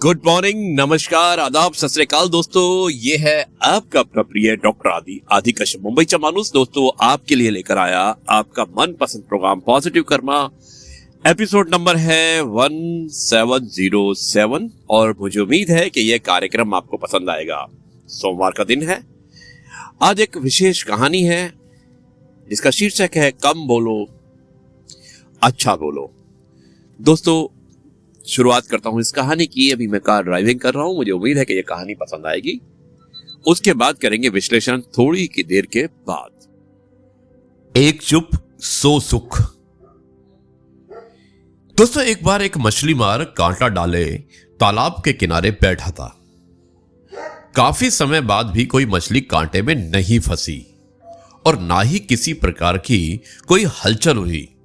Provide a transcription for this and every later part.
Good morning, नमस्कार, आदाब, सत श्री अकाल दोस्तों। ये है आपका अपना प्रिय डॉक्टर आदि कश्यप मुंबईचा माणूस दोस्तों आपके लिए लेकर आया आपका मनपसंद प्रोग्राम पॉजिटिव कर्मा। एपिसोड नंबर है 1707 और मुझे उम्मीद है कि यह कार्यक्रम आपको पसंद आएगा। सोमवार का दिन है। आज एक विशेष कहानी है जिसका शीर्षक है कम बोलो अच्छा बोलो। दोस्तों शुरुआत करता हूं इस कहानी की। अभी मैं कार ड्राइविंग कर रहा हूं, मुझे उम्मीद है कि यह कहानी पसंद आएगी। उसके बाद करेंगे विश्लेषण थोड़ी की देर के बाद। एक चुप सो सुख। दोस्तों एक बार एक मछली मार कांटा डाले तालाब के किनारे बैठा था। काफी समय बाद भी कोई मछली कांटे में नहीं फंसी और ना ही किसी प्रकार की कोई हलचल हुई।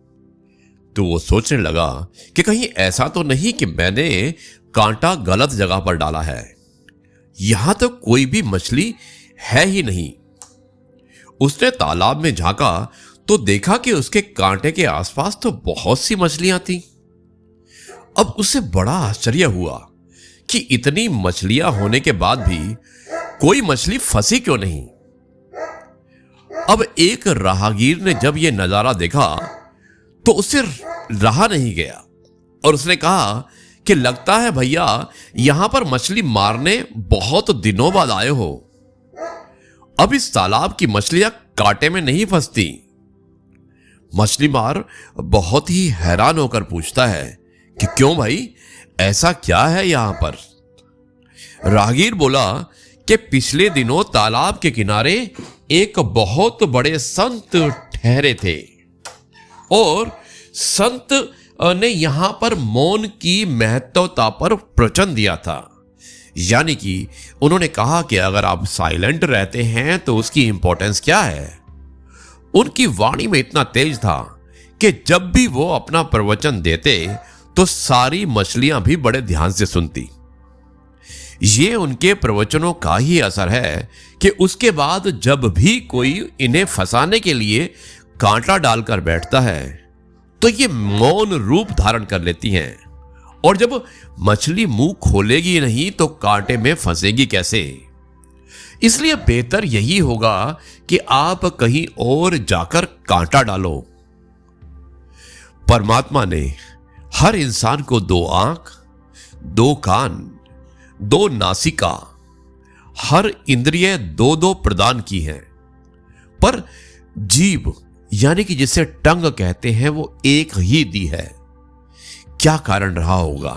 तो वो सोचने लगा कि कहीं ऐसा तो नहीं कि मैंने कांटा गलत जगह पर डाला है। यहां तो कोई भी मछली है ही नहीं। उसने तालाब में झांका तो देखा कि उसके कांटे के आसपास तो बहुत सी मछलियां थीं। अब उसे बड़ा आश्चर्य हुआ कि इतनी मछलियां होने के बाद भी कोई मछली फंसी क्यों नहीं। अब एक राहगीर ने जब यह नजारा देखा तो उससे रहा नहीं गया और उसने कहा कि लगता है भैया यहां पर मछली मारने बहुत दिनों बाद आए हो। अब इस तालाब की मछलियां कांटे में नहीं फंसती। मछली मार बहुत ही हैरान होकर पूछता है कि क्यों भाई, ऐसा क्या है यहां पर। राहगीर बोला कि पिछले दिनों तालाब के किनारे एक बहुत बड़े संत ठहरे थे और संत ने यहां पर मौन की महत्वता पर प्रवचन दिया था। यानी कि उन्होंने कहा कि अगर आप साइलेंट रहते हैं तो उसकी इंपॉर्टेंस क्या है। उनकी वाणी में इतना तेज था कि जब भी वो अपना प्रवचन देते तो सारी मछलियां भी बड़े ध्यान से सुनती। ये उनके प्रवचनों का ही असर है कि उसके बाद जब भी कोई इन्हें फंसाने के लिए कांटा डालकर बैठता है तो ये मौन रूप धारण कर लेती हैं और जब मछली मुंह खोलेगी नहीं तो कांटे में फंसेगी कैसे। इसलिए बेहतर यही होगा कि आप कहीं और जाकर कांटा डालो। परमात्मा ने हर इंसान को 2 आंख, 2 कान, 2 नासिका, हर इंद्रिय 2-2 प्रदान की है, पर जीभ यानी कि जिसे टंग कहते हैं वो एक ही दी है। क्या कारण रहा होगा?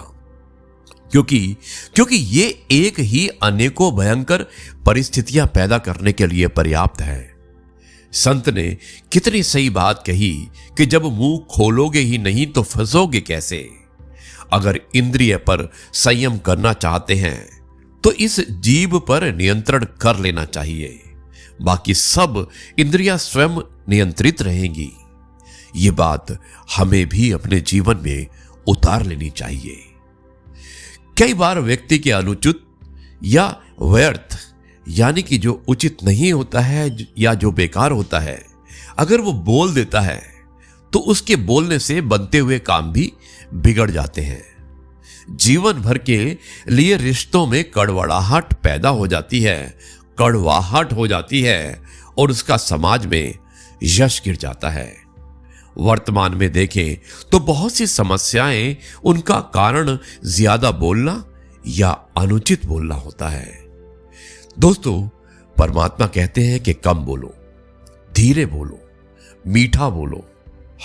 क्योंकि ये एक ही अनेकों भयंकर परिस्थितियां पैदा करने के लिए पर्याप्त है। संत ने कितनी सही बात कही कि जब मुंह खोलोगे ही नहीं तो फंसोगे कैसे। अगर इंद्रिय पर संयम करना चाहते हैं तो इस जीभ पर नियंत्रण कर लेना चाहिए। बाकी सब इंद्रियां स्वयं नियंत्रित रहेंगी। ये बात हमें भी अपने जीवन में उतार लेनी चाहिए। कई बार व्यक्ति के अनुचित या व्यर्थ यानी कि जो उचित नहीं होता है या जो बेकार होता है, अगर वो बोल देता है तो उसके बोलने से बनते हुए काम भी बिगड़ जाते हैं। जीवन भर के लिए रिश्तों में कड़वाहट पैदा हो जाती है, कड़वाहट हो जाती है और उसका समाज में यश गिर जाता है। वर्तमान में देखें तो बहुत सी समस्याएं उनका कारण ज्यादा बोलना या अनुचित बोलना होता है। दोस्तों परमात्मा कहते हैं कि कम बोलो, धीरे बोलो, मीठा बोलो।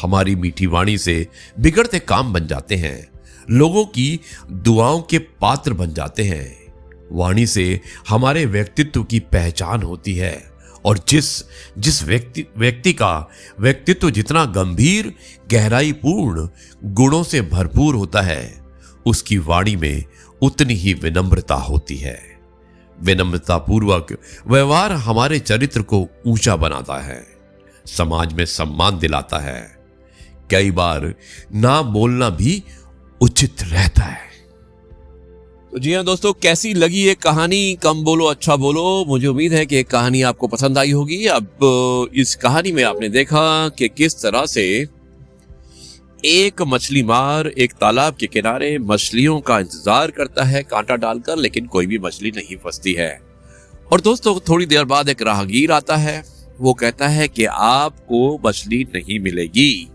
हमारी मीठी वाणी से बिगड़ते काम बन जाते हैं, लोगों की दुआओं के पात्र बन जाते हैं। वाणी से हमारे व्यक्तित्व की पहचान होती है और जिस व्यक्ति का व्यक्तित्व जितना गंभीर, गहराईपूर्ण, गुणों से भरपूर होता है, उसकी वाणी में उतनी ही विनम्रता होती है। विनम्रता पूर्वक व्यवहार हमारे चरित्र को ऊंचा बनाता है, समाज में सम्मान दिलाता है। कई बार ना बोलना भी उचित रहता है। तो जी हाँ दोस्तों, कैसी लगी ये कहानी कम बोलो अच्छा बोलो। मुझे उम्मीद है कि ये कहानी आपको पसंद आई होगी। अब इस कहानी में आपने देखा कि किस तरह से एक मछली मार एक तालाब के किनारे मछलियों का इंतजार करता है कांटा डालकर, लेकिन कोई भी मछली नहीं फंसती है। और दोस्तों थोड़ी देर बाद एक राहगीर आता है। वो कहता है कि आपको मछली नहीं मिलेगी,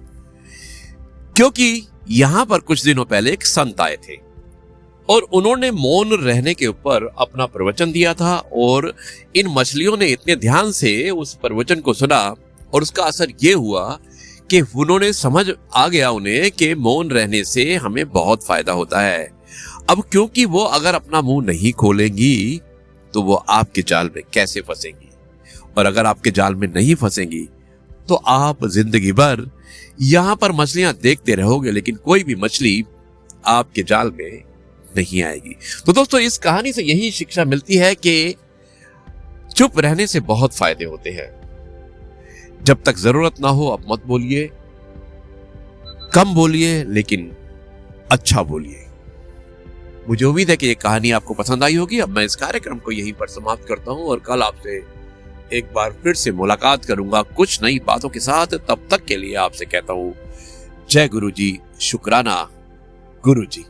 क्योंकि यहां पर कुछ दिनों पहले एक संत आए थे और उन्होंने मौन रहने के ऊपर अपना प्रवचन दिया था। और इन मछलियों ने इतने ध्यान से उस प्रवचन को सुना और उसका असर ये हुआ कि उन्होंने समझ आ गया उन्हें कि मौन रहने से हमें बहुत फायदा होता है। अब क्योंकि वो अगर अपना मुंह नहीं खोलेंगी तो वो आपके जाल में कैसे फंसेंगी, और अगर आपके जाल में नहीं फंसेंगी तो आप जिंदगी भर यहां पर मछलियां देखते रहोगे, लेकिन कोई भी मछली आपके जाल में नहीं आएगी। तो दोस्तों इस कहानी से यही शिक्षा मिलती है कि चुप रहने से बहुत फायदे होते हैं। जब तक जरूरत ना हो आप मत बोलिए, कम बोलिए लेकिन अच्छा बोलिए। मुझे उम्मीद है कि ये कहानी आपको पसंद आई होगी। अब मैं इस कार्यक्रम को यहीं पर समाप्त करता हूं और कल आपसे एक बार फिर से मुलाकात करूंगा कुछ नई बातों के साथ। तब तक के लिए आपसे कहता हूं जय गुरु जी, शुक्राना गुरु जी।